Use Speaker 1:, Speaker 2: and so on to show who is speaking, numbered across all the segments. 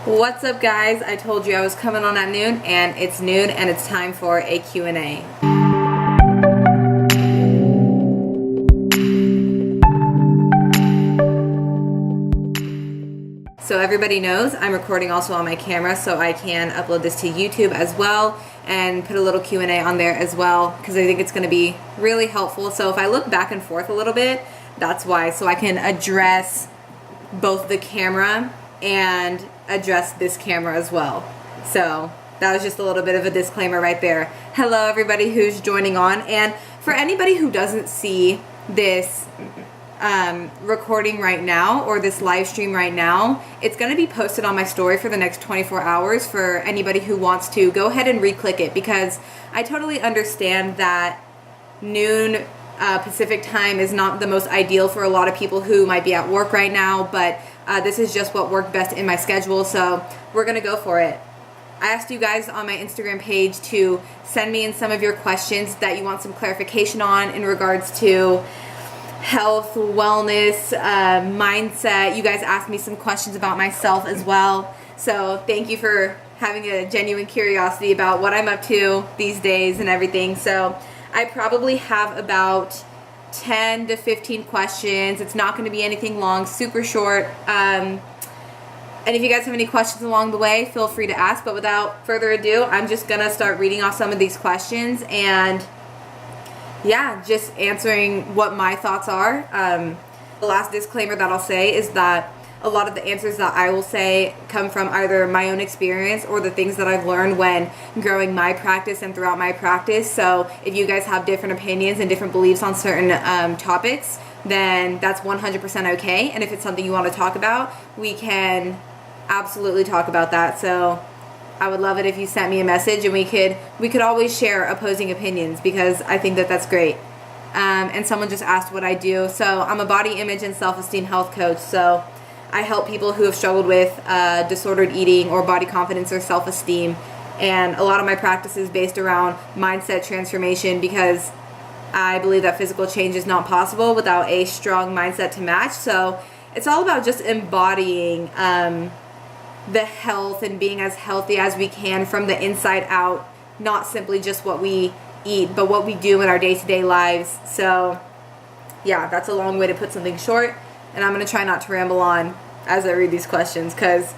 Speaker 1: What's up, guys? I told you I was coming on at noon, and it's noon, and it's time for a Q&A. So everybody knows I'm recording also on my camera, so I can upload this to YouTube as well and put a little Q&A on there as well, because I think it's going to be really helpful. So if I look back and forth a little bit, that's why, so I can address both the camera and address this camera as well. So that was just a little bit of a disclaimer right there. Hello everybody who's joining on, and for anybody who doesn't see this recording right now or this live stream right now, it's going to be posted on my story for the next 24 hours for anybody who wants to go ahead and re-click it, because I totally understand that noon Pacific time is not the most ideal for a lot of people who might be at work right now, but this is just what worked best in my schedule, so we're going to go for it. I asked you guys on my Instagram page to send me in some of your questions that you want some clarification on in regards to health, wellness, mindset. You guys asked me some questions about myself as well, so thank you for having a genuine curiosity about what I'm up to these days and everything. So I probably have about 10 to 15 questions. It's not going to be anything long, super short. And if you guys have any questions along the way, feel free to ask. But without further ado, I'm just going to start reading off some of these questions and, yeah, just answering what my thoughts are. The last disclaimer that I'll say is that a lot of the answers that I will say come from either my own experience or the things that I've learned when growing my practice and throughout my practice. So if you guys have different opinions and different beliefs on certain topics, then that's 100% okay. And if it's something you want to talk about, we can absolutely talk about that. So I would love it if you sent me a message, and we could always share opposing opinions, because I think that that's great. And someone just asked what I do. So I'm a body image and self-esteem health coach. So I help people who have struggled with disordered eating or body confidence or self-esteem. And a lot of my practice is based around mindset transformation, because I believe that physical change is not possible without a strong mindset to match. So it's all about just embodying the health and being as healthy as we can from the inside out, not simply just what we eat, but what we do in our day-to-day lives. So yeah, that's a long way to put something short. And I'm going to try not to ramble on as I read these questions, because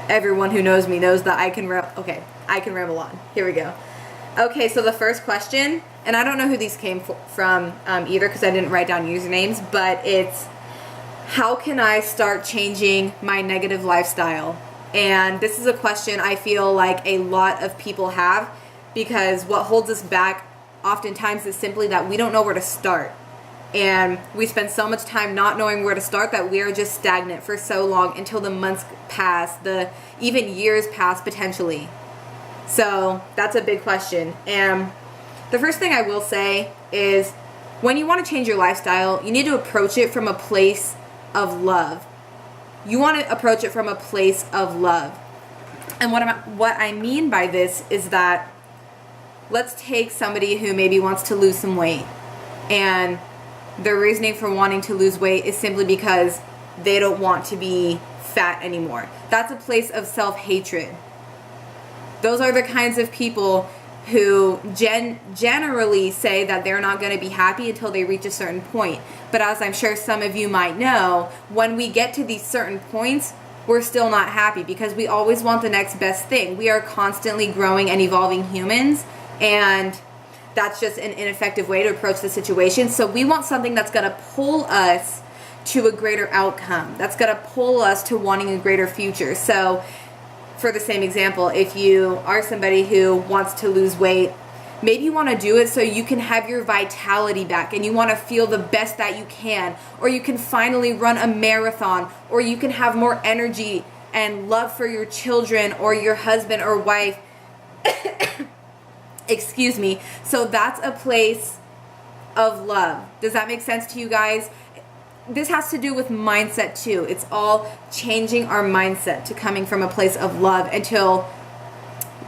Speaker 1: everyone who knows me knows that I can ramble on. Here we go. Okay, so the first question, and I don't know who these came from either, because I didn't write down usernames, but it's, how can I start changing my negative lifestyle? And this is a question I feel like a lot of people have, because what holds us back oftentimes is simply that we don't know where to start. And we spend so much time not knowing where to start that we are just stagnant for so long until the months pass, even years pass potentially. So that's a big question. And the first thing I will say is, when you want to change your lifestyle, you need to approach it from a place of love. You want to approach it from a place of love. And what I mean by this is that, let's take somebody who maybe wants to lose some weight, and their reasoning for wanting to lose weight is simply because they don't want to be fat anymore. That's a place of self-hatred. Those are the kinds of people who generally say that they're not going to be happy until they reach a certain point. But as I'm sure some of you might know, when we get to these certain points, we're still not happy, because we always want the next best thing. We are constantly growing and evolving humans, and that's just an ineffective way to approach the situation. So we want something that's going to pull us to a greater outcome, that's going to pull us to wanting a greater future. So for the same example, if you are somebody who wants to lose weight, maybe you want to do it so you can have your vitality back, and you want to feel the best that you can, or you can finally run a marathon, or you can have more energy and love for your children or your husband or wife. Excuse me. So that's a place of love. Does that make sense to you guys? This has to do with mindset too. It's all changing our mindset to coming from a place of love until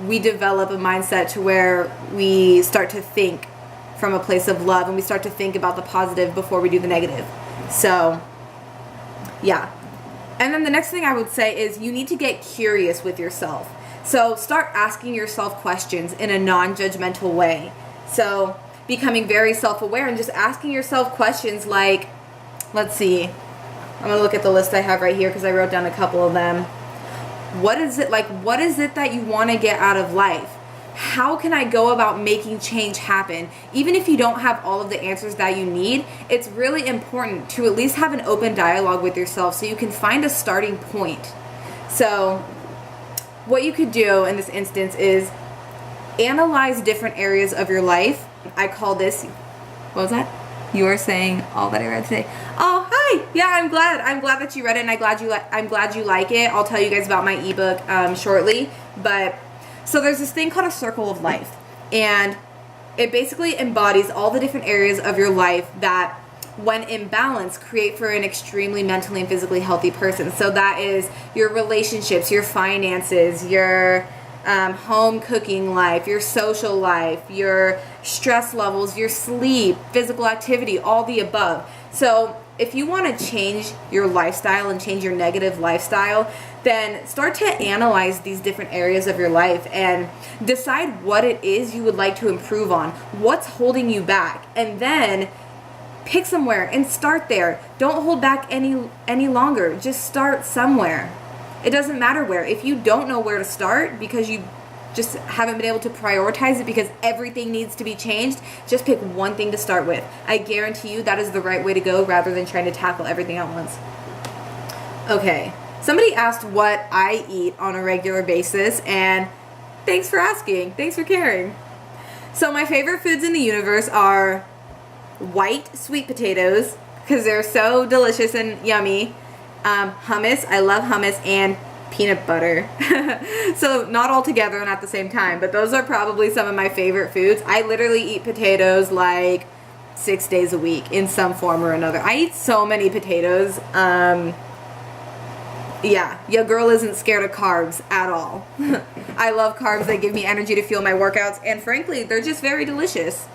Speaker 1: we develop a mindset to where we start to think from a place of love, and we start to think about the positive before we do the negative. So yeah. And then the next thing I would say is you need to get curious with yourself. So start asking yourself questions in a non-judgmental way. So becoming very self-aware and just asking yourself questions like, let's see, I'm going to look at the list I have right here because I wrote down a couple of them. What is it that you want to get out of life? How can I go about making change happen? Even if you don't have all of the answers that you need, it's really important to at least have an open dialogue with yourself so you can find a starting point. So what you could do in this instance is analyze different areas of your life. I call this, what was that? You were saying all that I read today. Oh, hi. Yeah, I'm glad that you read it, and I'm glad you like it. I'll tell you guys about my ebook shortly. But so there's this thing called a circle of life, and it basically embodies all the different areas of your life that, when in balance, create for an extremely mentally and physically healthy person. So that is your relationships, your finances, your home cooking life, your social life, your stress levels, your sleep, physical activity, all the above. So if you want to change your lifestyle and change your negative lifestyle, then start to analyze these different areas of your life and decide what it is you would like to improve on, what's holding you back, and then pick somewhere and start there. Don't hold back any longer. Just start somewhere. It doesn't matter where. If you don't know where to start because you just haven't been able to prioritize it because everything needs to be changed, just pick one thing to start with. I guarantee you that is the right way to go rather than trying to tackle everything at once. Okay, somebody asked what I eat on a regular basis, and thanks for asking. Thanks for caring. So my favorite foods in the universe are white sweet potatoes because they're so delicious and yummy. Hummus, I love hummus, and peanut butter. So not all together and at the same time, but those are probably some of my favorite foods. I literally eat potatoes like 6 days a week in some form or another. I eat so many potatoes. Yeah, your girl isn't scared of carbs at all. I love carbs. They give me energy to fuel my workouts, and frankly, they're just very delicious.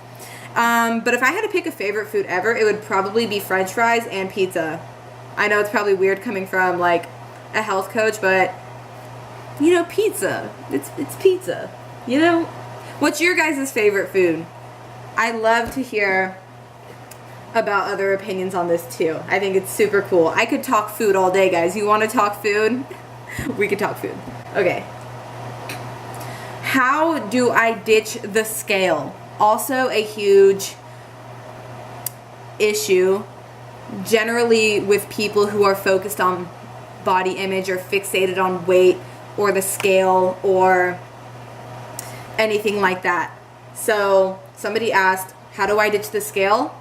Speaker 1: But if I had to pick a favorite food ever, it would probably be French fries and pizza. I know it's probably weird coming from like a health coach, but you know, pizza. It's pizza. You know? What's your guys' favorite food? I love to hear about other opinions on this too. I think it's super cool. I could talk food all day, guys. You want to talk food? We could talk food. Okay. How do I ditch the scale? Also a huge issue generally with people who are focused on body image or fixated on weight or the scale or anything like that. So somebody asked, how do I ditch the scale?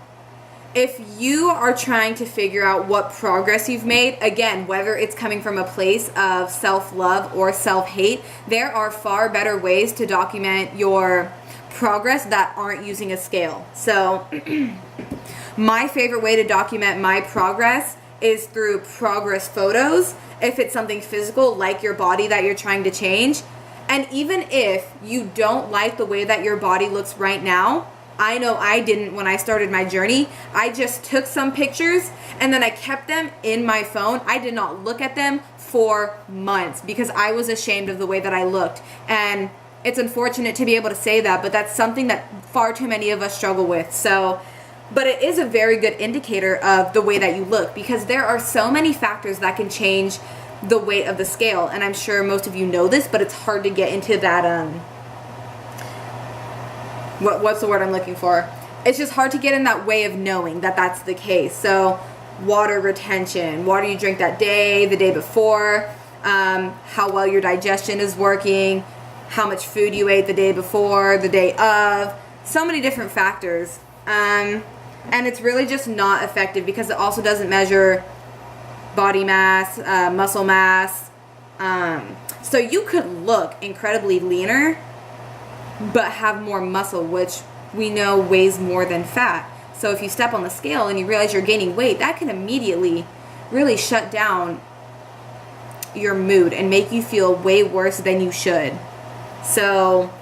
Speaker 1: If you are trying to figure out what progress you've made, again, whether it's coming from a place of self-love or self-hate, there are far better ways to document your progress that aren't using a scale. So my favorite way to document my progress is through progress photos, if it's something physical like your body that you're trying to change. And even if you don't like the way that your body looks right now, I know I didn't when I started my journey. I just took some pictures and then I kept them in my phone. I did not look at them for months because I was ashamed of the way that I looked. And it's unfortunate to be able to say that, but that's something that far too many of us struggle with. So, but it is a very good indicator of the way that you look because there are so many factors that can change the weight of the scale. And I'm sure most of you know this, but it's hard to get into that, what's the word I'm looking for? It's just hard to get in that way of knowing that that's the case. So water retention, water you drink that day, the day before, how well your digestion is working, how much food you ate the day before, the day of, so many different factors. And it's really just not effective because it also doesn't measure body mass, muscle mass. So you could look incredibly leaner but have more muscle, which we know weighs more than fat. So if you step on the scale and you realize you're gaining weight, that can immediately really shut down your mood and make you feel way worse than you should. So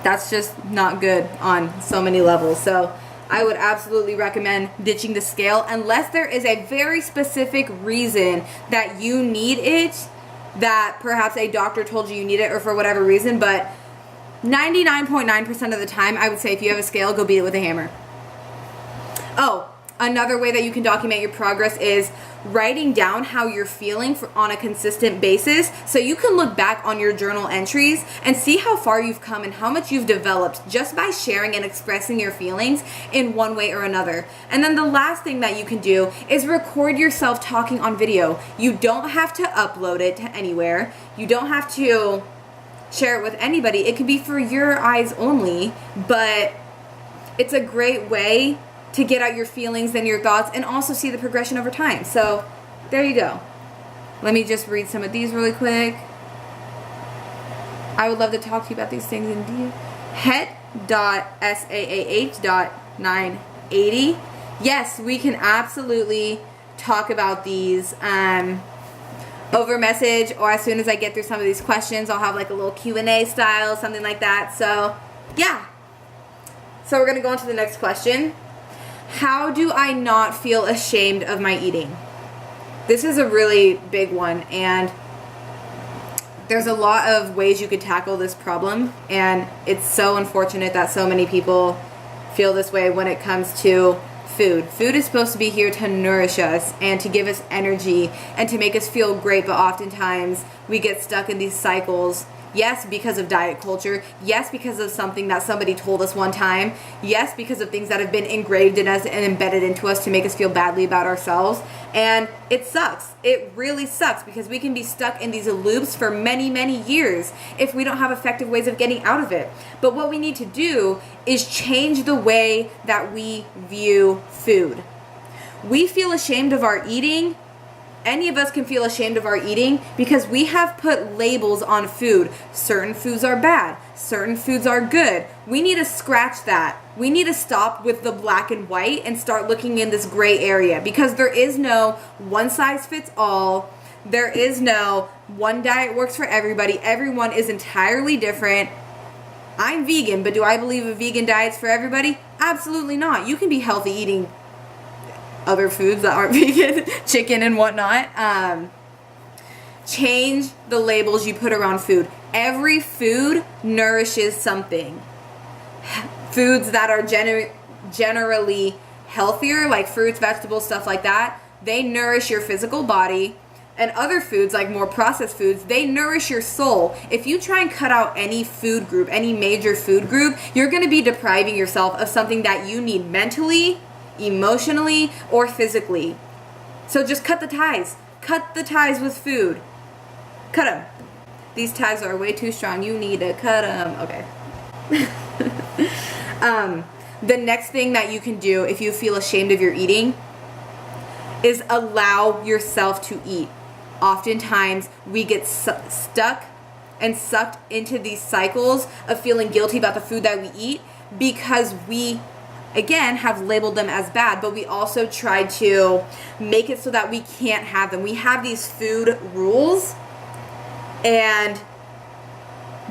Speaker 1: that's just not good on so many levels. So I would absolutely recommend ditching the scale unless there is a very specific reason that you need it, that perhaps a doctor told you need it or for whatever reason. But 99.9% of the time, I would say if you have a scale, go beat it with a hammer. Oh, another way that you can document your progress is writing down how you're feeling on a consistent basis, so you can look back on your journal entries and see how far you've come and how much you've developed just by sharing and expressing your feelings in one way or another. And then the last thing that you can do is record yourself talking on video. You don't have to upload it to anywhere. You don't have to share it with anybody. It could be for your eyes only, but it's a great way to get out your feelings and your thoughts and also see the progression over time. So there you go. Let me just read some of these really quick. I would love to talk to you about these things in detail. Het.saah.980. Yes, we can absolutely talk about these over message, or as soon as I get through some of these questions, I'll have like a little Q&A style, something like that. So yeah. So we're going to go on to the next question. How do I not feel ashamed of my eating? This is a really big one, and there's a lot of ways you could tackle this problem, and it's so unfortunate that so many people feel this way when it comes to food. Food is supposed to be here to nourish us and to give us energy and to make us feel great, but oftentimes we get stuck in these cycles. Yes, because of diet culture. Yes, because of something that somebody told us one time. Yes, because of things that have been engraved in us and embedded into us to make us feel badly about ourselves. And it sucks. It really sucks because we can be stuck in these loops for many, many years if we don't have effective ways of getting out of it. But what we need to do is change the way that we view food. We feel ashamed of our eating. Any of us can feel ashamed of our eating because we have put labels on food. Certain foods are bad. Certain foods are good. We need to scratch that. We need to stop with the black and white and start looking in this gray area, because there is no one size fits all. There is no one diet works for everybody. Everyone is entirely different. I'm vegan, but do I believe a vegan diet's for everybody? Absolutely not. You can be healthy eating other foods that aren't vegan, chicken and whatnot. Change the labels you put around food. Every food nourishes something. Foods that are generally healthier, like fruits, vegetables, stuff like that, they nourish your physical body. And other foods, like more processed foods, they nourish your soul. If you try and cut out any food group, any major food group, you're going to be depriving yourself of something that you need mentally, emotionally, or physically. So just cut the ties. Cut the ties with food. Cut them. These ties are way too strong. You need to cut them. Okay. The next thing that you can do if you feel ashamed of your eating is allow yourself to eat. Oftentimes we get stuck and sucked into these cycles of feeling guilty about the food that we eat because we, again, have labeled them as bad, but we also try to make it so that we can't have them. We have these food rules, and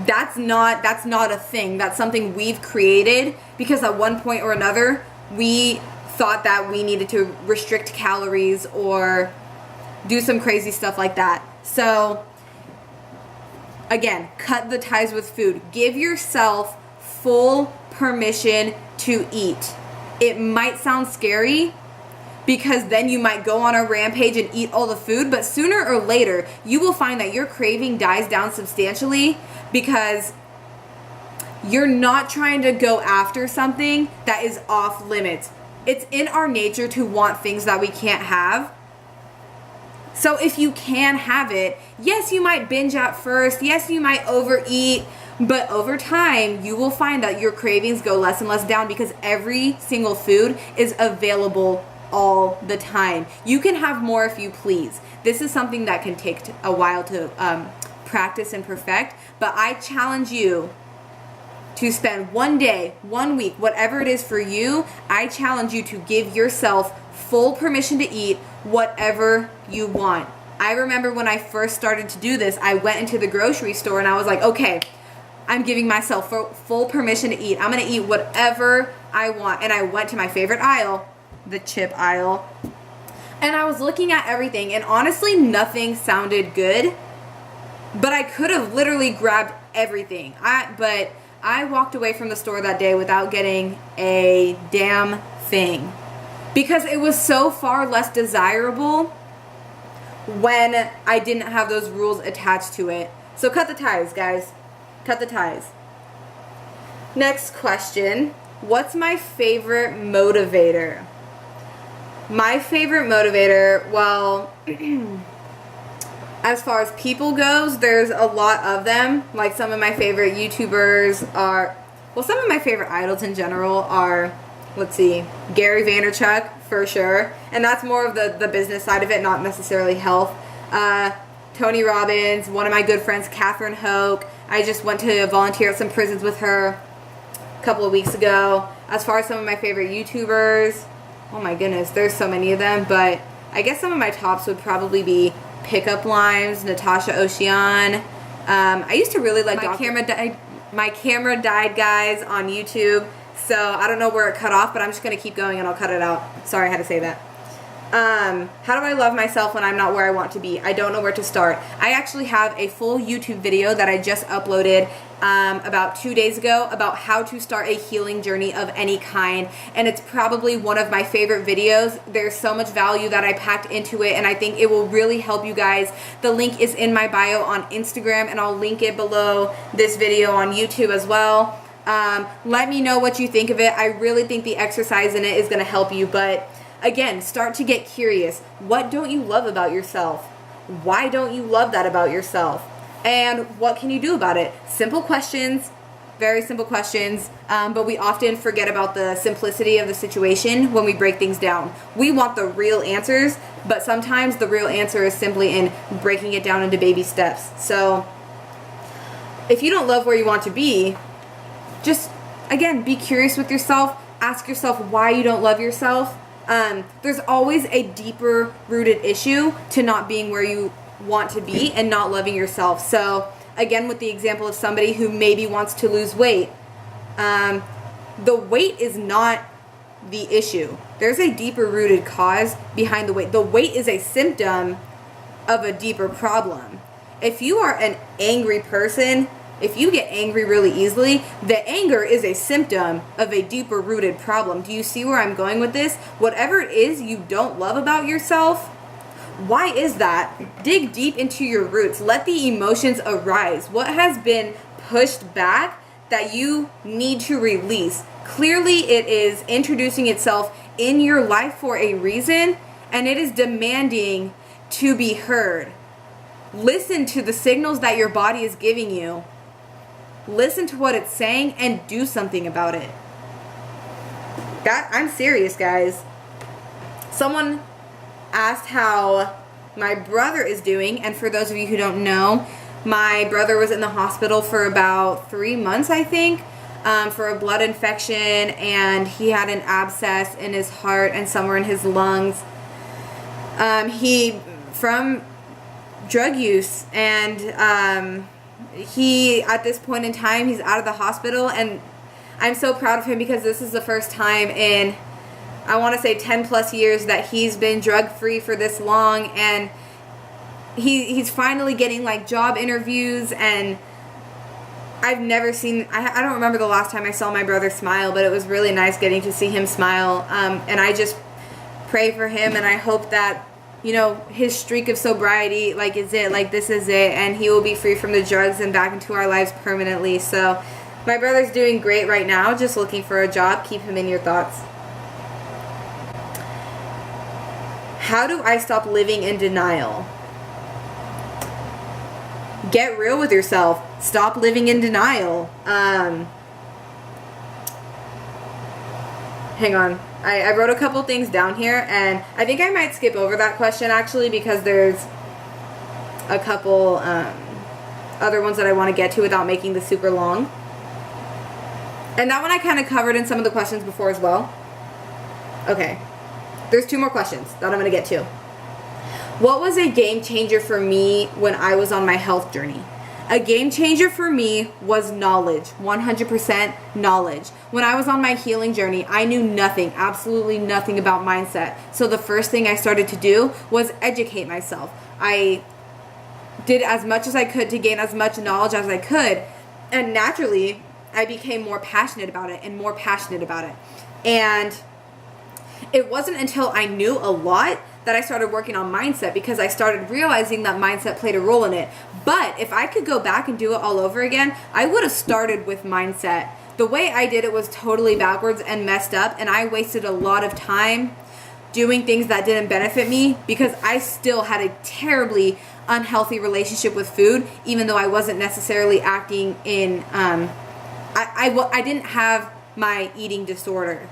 Speaker 1: that's not a thing. That's something we've created because at one point or another we thought that we needed to restrict calories or do some crazy stuff like that. So again, cut the ties with food. Give yourself full permission to eat. It might sound scary because then you might go on a rampage and eat all the food, but sooner or later you will find that your craving dies down substantially because you're not trying to go after something that is off limits. It's in our nature to want things that we can't have. So if you can have it, yes, you might binge at first. Yes, you might overeat. But over time, you will find that your cravings go less and less down because every single food is available all the time. You can have more if you please. This is something that can take a while to practice and perfect. But I challenge you to spend one day, 1 week, whatever it is for you. I challenge you to give yourself full permission to eat whatever you want. I remember when I first started to do this, I went into the grocery store and I was like, okay, I'm giving myself full permission to eat. I'm going to eat whatever and I went to my favorite aisle, the chip aisle, and I was looking at everything, and honestly, nothing sounded good, but I could have literally grabbed everything. But I walked away from the store that day without getting a damn thing because it was so far less desirable when I didn't have those rules attached to it. So cut the ties, guys. Cut the ties. Next question. What's my favorite motivator? My favorite motivator, well, as far as people goes, there's a lot of them. Like some of my favorite YouTubers are, well, some of my favorite idols in general are, let's see, Gary Vaynerchuk for sure. And that's more of the business side of it, not necessarily health. Tony Robbins, one of my good friends, Catherine Hoke. I just went to volunteer at some prisons with her a couple of weeks ago. As far as some of my favorite YouTubers, oh my goodness, there's so many of them. But I guess some of my tops would probably be Pickup Lines, Natasha Ocean. I used to really like my camera died, guys, on YouTube. So I don't know where it cut off, but I'm just going to keep going and I'll cut it out. Sorry, I had to say that. How do I love myself when I'm not where I want to be? I don't know where to start. I actually have a full YouTube video that I just uploaded about 2 days ago about how to start a healing journey of any kind, and it's probably one of my favorite videos. There's so much value that I packed into it, and I think it will really help you guys. The link is in my bio on Instagram, and I'll link it below this video on YouTube as well. Let me know what you think of it. I really think the exercise in it is going to help you, but again, start to get curious. What don't you love about yourself? Why don't you love that about yourself? And what can you do about it? Simple questions, very simple questions, but we often forget about the simplicity of the situation when we break things down. We want the real answers, but sometimes the real answer is simply in breaking it down into baby steps. So if you don't love where you want to be, just, again, be curious with yourself. Ask yourself why you don't love yourself. There's always a deeper rooted issue to not being where you want to be and not loving yourself. So again, with the example of somebody who maybe wants to lose weight, the weight is not the issue. There's a deeper rooted cause behind the weight. The weight is a symptom of a deeper problem. If you are an angry person, if you get angry really easily, the anger is a symptom of a deeper rooted problem. Do you see where I'm going with this? Whatever it is you don't love about yourself, why is that? Dig deep into your roots. Let the emotions arise. What has been pushed back that you need to release? Clearly, it is introducing itself in your life for a reason, and it is demanding to be heard. Listen to the signals that your body is giving you. Listen to what it's saying and do something about it. I'm serious, guys. Someone asked how my brother is doing, and for those of you who don't know, my brother was in the hospital for about 3 months, I think, for a blood infection, and he had an abscess in his heart and somewhere in his lungs. From drug use, and he, at this point in time, he's out of the hospital, and I'm so proud of him because this is the first time in, I want to say 10 plus years that he's been drug free for this long, and he's finally getting like job interviews, and I've never seen, I don't remember the last time I saw my brother smile, but it was really nice getting to see him smile, and I just pray for him, and I hope that, you know, his streak of sobriety, like, is it, like, this is it, and he will be free from the drugs and back into our lives permanently. So my brother's doing great right now, just looking for a job. Keep him in your thoughts. How do I stop living in denial? Get real with yourself. Stop living in denial. Hang on. I wrote a couple things down here, and I think I might skip over that question actually because there's a couple other ones that I want to get to without making this super long. And that one I kind of covered in some of the questions before as well. Okay. There's 2 more questions that I'm going to get to. What was a game changer for me when I was on my health journey? A game changer for me was knowledge, 100% knowledge. When I was on my healing journey, I knew nothing, absolutely nothing about mindset. So the first thing I started to do was educate myself. I did as much as I could to gain as much knowledge as I could. And naturally, I became more passionate about it and more passionate about it. And it wasn't until I knew a lot that I started working on mindset, because I started realizing that mindset played a role in it. But if I could go back and do it all over again, I would have started with mindset. The way I did it was totally backwards and messed up, and I wasted a lot of time doing things that didn't benefit me because I still had a terribly unhealthy relationship with food, even though I wasn't necessarily acting in, I didn't have my eating disorder.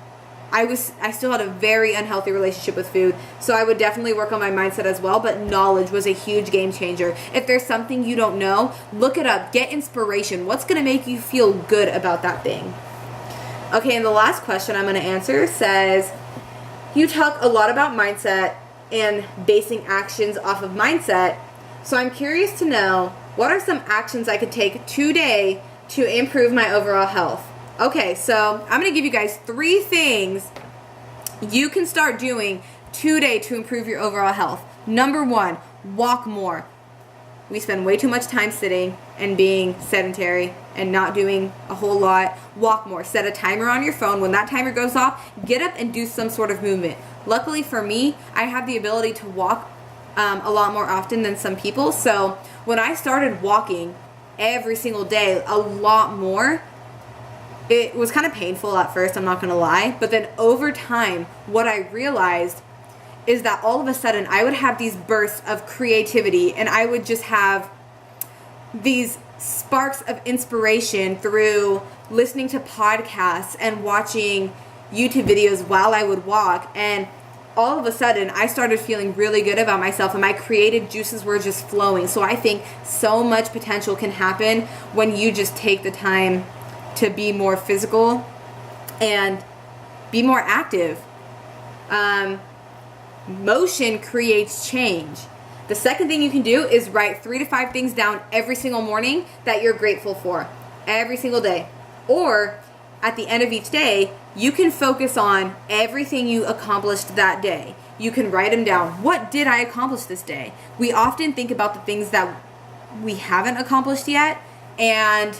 Speaker 1: I still had a very unhealthy relationship with food, so I would definitely work on my mindset as well, but knowledge was a huge game changer. If there's something you don't know, look it up, get inspiration. What's going to make you feel good about that thing? Okay, and the last question I'm going to answer says, you talk a lot about mindset and basing actions off of mindset, so I'm curious to know, what are some actions I could take today to improve my overall health? Okay, so I'm going to give you guys 3 things you can start doing today to improve your overall health. Number 1, walk more. We spend way too much time sitting and being sedentary and not doing a whole lot. Walk more. Set a timer on your phone. When that timer goes off, get up and do some sort of movement. Luckily for me, I have the ability to walk a lot more often than some people. So when I started walking every single day a lot more, it was kind of painful at first, I'm not going to lie. But then over time, what I realized is that all of a sudden I would have these bursts of creativity, and I would just have these sparks of inspiration through listening to podcasts and watching YouTube videos while I would walk. And all of a sudden I started feeling really good about myself, and my creative juices were just flowing. So I think so much potential can happen when you just take the time to be more physical and be more active. Motion creates change. The second thing you can do is write 3 to 5 things down every single morning that you're grateful for every single day. Or at the end of each day, you can focus on everything you accomplished that day. You can write them down. What did I accomplish this day? We often think about the things that we haven't accomplished yet, and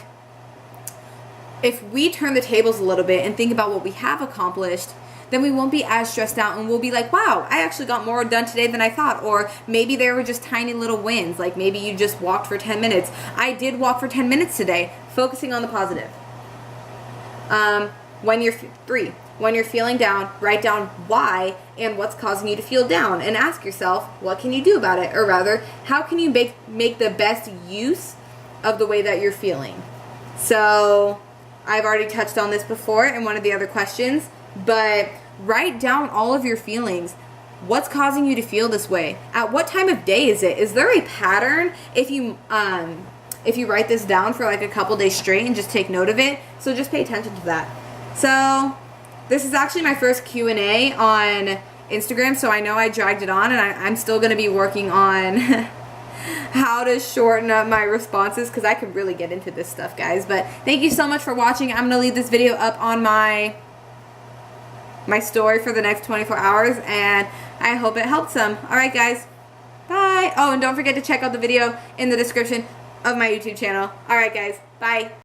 Speaker 1: if we turn the tables a little bit and think about what we have accomplished, then we won't be as stressed out, and we'll be like, wow, I actually got more done today than I thought. Or maybe there were just tiny little wins, like maybe you just walked for 10 minutes. I did walk for 10 minutes today, focusing on the positive. When you're feeling down, write down why and what's causing you to feel down, and ask yourself, what can you do about it? Or rather, how can you make the best use of the way that you're feeling? So I've already touched on this before in one of the other questions, but write down all of your feelings. What's causing you to feel this way? At what time of day is it? Is there a pattern if you write this down for like a couple days straight and just take note of it? So just pay attention to that. So this is actually my first Q&A on Instagram, so I know I dragged it on, and I'm still going to be working on how to shorten up my responses, because I could really get into this stuff, guys. But thank you so much for watching. I'm going to leave this video up on my story for the next 24 hours, and I hope it helped some. Alright guys, bye. Oh, and don't forget to check out the video in the description of my YouTube channel. Alright guys, bye.